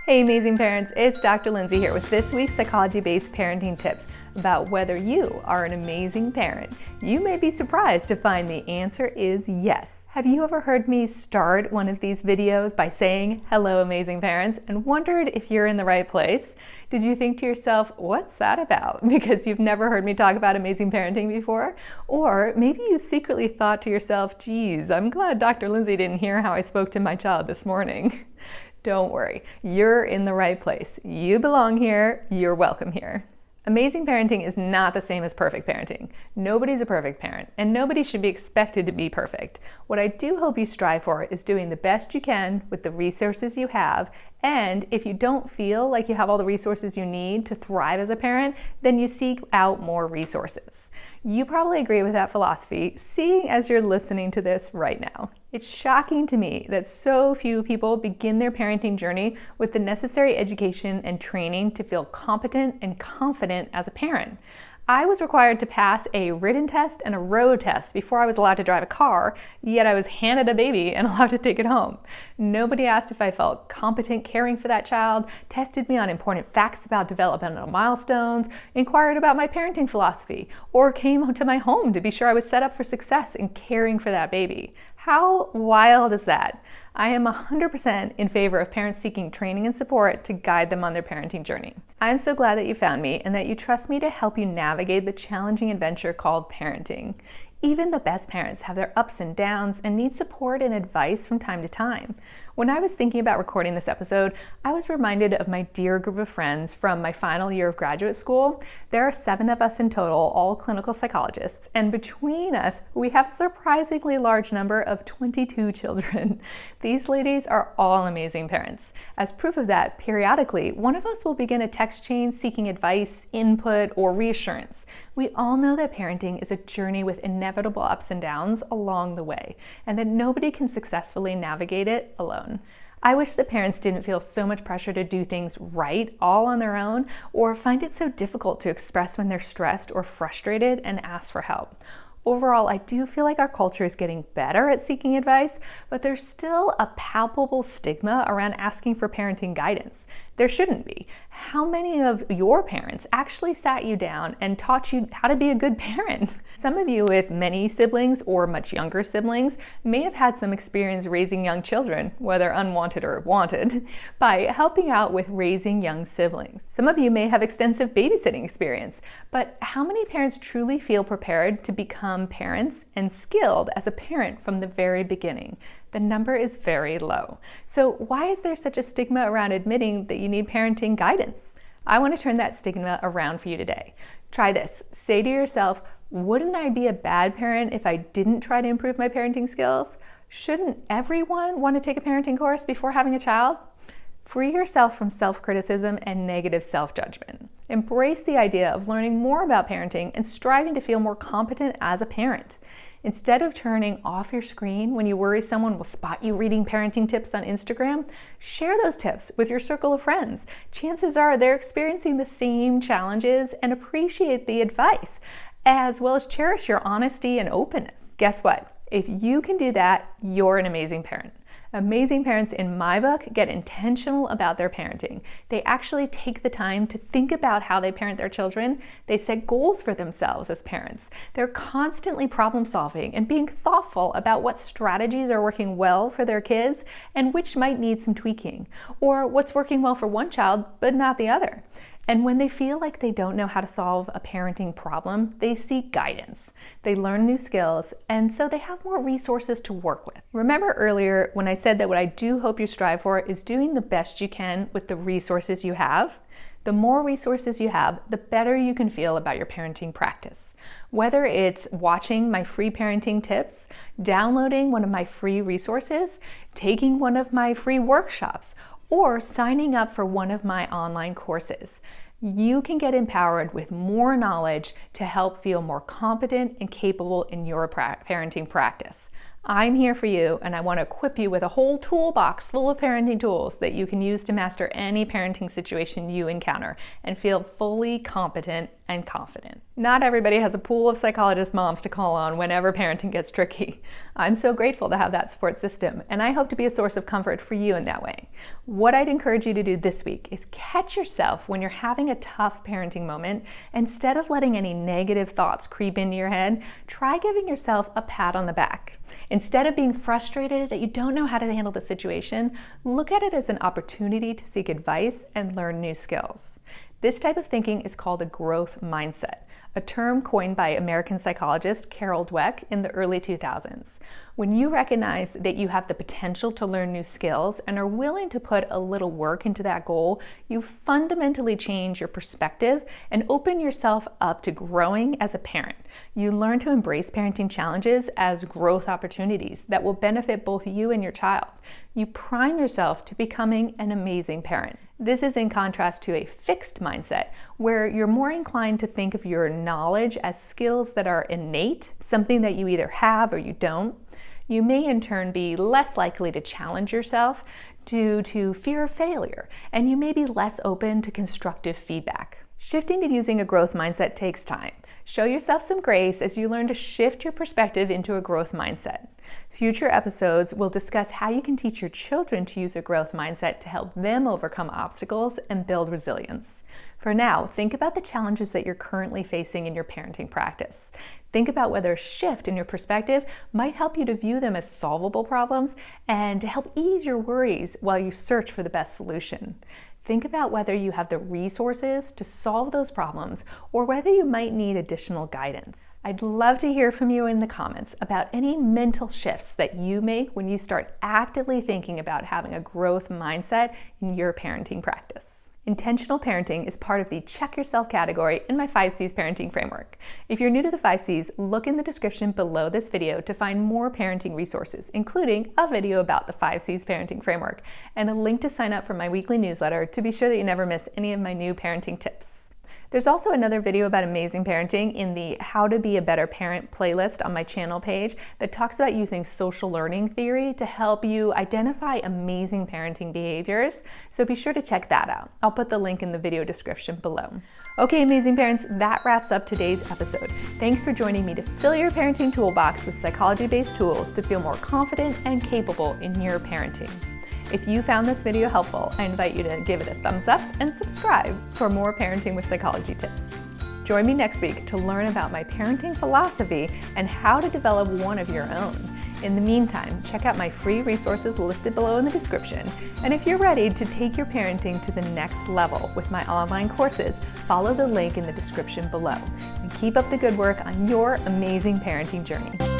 Hey amazing parents, it's Dr. Lindsay here with this week's psychology-based parenting tips about whether you are an amazing parent. You may be surprised to find the answer is yes. Have you ever heard me start one of these videos by saying, hello amazing parents, and wondered if you're in the right place? Did you think to yourself, what's that about? Because you've never heard me talk about amazing parenting before? Or maybe you secretly thought to yourself, geez, I'm glad Dr. Lindsay didn't hear how I spoke to my child this morning. Don't worry, you're in the right place. You belong here, you're welcome here. Amazing parenting is not the same as perfect parenting. Nobody's a perfect parent, and nobody should be expected to be perfect. What I do hope you strive for is doing the best you can with the resources you have, and if you don't feel like you have all the resources you need to thrive as a parent, then you seek out more resources. You probably agree with that philosophy, seeing as you're listening to this right now. It's shocking to me that so few people begin their parenting journey with the necessary education and training to feel competent and confident as a parent. I was required to pass a written test and a road test before I was allowed to drive a car, yet I was handed a baby and allowed to take it home. Nobody asked if I felt competent caring for that child, tested me on important facts about developmental milestones, inquired about my parenting philosophy, or came to my home to be sure I was set up for success in caring for that baby. How wild is that? I am 100% in favor of parents seeking training and support to guide them on their parenting journey. I'm so glad that you found me and that you trust me to help you navigate the challenging adventure called parenting. Even the best parents have their ups and downs and need support and advice from time to time. When I was thinking about recording this episode, I was reminded of my dear group of friends from my final year of graduate school. There are 7 of us in total, all clinical psychologists, and between us, we have a surprisingly large number of 22 children. These ladies are all amazing parents. As proof of that, periodically, one of us will begin a text chain seeking advice, input, or reassurance. We all know that parenting is a journey with inevitable ups and downs along the way, and that nobody can successfully navigate it alone. I wish that parents didn't feel so much pressure to do things right all on their own, or find it so difficult to express when they're stressed or frustrated and ask for help. Overall, I do feel like our culture is getting better at seeking advice, but there's still a palpable stigma around asking for parenting guidance. There shouldn't be. How many of your parents actually sat you down and taught you how to be a good parent? Some of you with many siblings or much younger siblings may have had some experience raising young children, whether unwanted or wanted, by helping out with raising young siblings. Some of you may have extensive babysitting experience, but how many parents truly feel prepared to become parents and skilled as a parent from the very beginning? The number is very low. So why is there such a stigma around admitting that you need parenting guidance? I want to turn that stigma around for you today. Try this. Say to yourself, wouldn't I be a bad parent if I didn't try to improve my parenting skills? Shouldn't everyone want to take a parenting course before having a child? Free yourself from self-criticism and negative self-judgment. Embrace the idea of learning more about parenting and striving to feel more competent as a parent. Instead of turning off your screen when you worry someone will spot you reading parenting tips on Instagram, share those tips with your circle of friends. Chances are they're experiencing the same challenges and appreciate the advice, as well as cherish your honesty and openness. Guess what? If you can do that, you're an amazing parent. Amazing parents, in my book, get intentional about their parenting. They actually take the time to think about how they parent their children. They set goals for themselves as parents. They're constantly problem solving and being thoughtful about what strategies are working well for their kids and which might need some tweaking, or what's working well for one child but not the other. And when they feel like they don't know how to solve a parenting problem, they seek guidance. They learn new skills, and so they have more resources to work with. Remember earlier when I said that what I do hope you strive for is doing the best you can with the resources you have? The more resources you have, the better you can feel about your parenting practice. Whether it's watching my free parenting tips, downloading one of my free resources, taking one of my free workshops, or signing up for one of my online courses, you can get empowered with more knowledge to help feel more competent and capable in your parenting practice. I'm here for you, and I want to equip you with a whole toolbox full of parenting tools that you can use to master any parenting situation you encounter and feel fully competent and confident. Not everybody has a pool of psychologist moms to call on whenever parenting gets tricky. I'm so grateful to have that support system, and I hope to be a source of comfort for you in that way. What I'd encourage you to do this week is catch yourself when you're having a tough parenting moment. Instead of letting any negative thoughts creep into your head, try giving yourself a pat on the back. Instead of being frustrated that you don't know how to handle the situation, look at it as an opportunity to seek advice and learn new skills. This type of thinking is called a growth mindset, a term coined by American psychologist Carol Dweck in the early 2000s. When you recognize that you have the potential to learn new skills and are willing to put a little work into that goal, you fundamentally change your perspective and open yourself up to growing as a parent. You learn to embrace parenting challenges as growth opportunities that will benefit both you and your child. You prime yourself to becoming an amazing parent. This is in contrast to a fixed mindset, where you're more inclined to think of your knowledge as skills that are innate, something that you either have or you don't. You may in turn be less likely to challenge yourself due to fear of failure, and you may be less open to constructive feedback. Shifting to using a growth mindset takes time. Show yourself some grace as you learn to shift your perspective into a growth mindset. Future episodes will discuss how you can teach your children to use a growth mindset to help them overcome obstacles and build resilience. For now, think about the challenges that you're currently facing in your parenting practice. Think about whether a shift in your perspective might help you to view them as solvable problems and to help ease your worries while you search for the best solution. Think about whether you have the resources to solve those problems or whether you might need additional guidance. I'd love to hear from you in the comments about any mental shifts that you make when you start actively thinking about having a growth mindset in your parenting practice. Intentional parenting is part of the Check Yourself category in my 5 C's parenting framework. If you're new to the 5 C's, look in the description below this video to find more parenting resources, including a video about the 5 C's parenting framework and a link to sign up for my weekly newsletter to be sure that you never miss any of my new parenting tips. There's also another video about amazing parenting in the How to Be a Better Parent playlist on my channel page that talks about using social learning theory to help you identify amazing parenting behaviors, so be sure to check that out. I'll put the link in the video description below. Okay, amazing parents, that wraps up today's episode. Thanks for joining me to fill your parenting toolbox with psychology-based tools to feel more confident and capable in your parenting. If you found this video helpful, I invite you to give it a thumbs up and subscribe for more Parenting with Psychology tips. Join me next week to learn about my parenting philosophy and how to develop one of your own. In the meantime, check out my free resources listed below in the description. And if you're ready to take your parenting to the next level with my online courses, follow the link in the description below. And keep up the good work on your amazing parenting journey.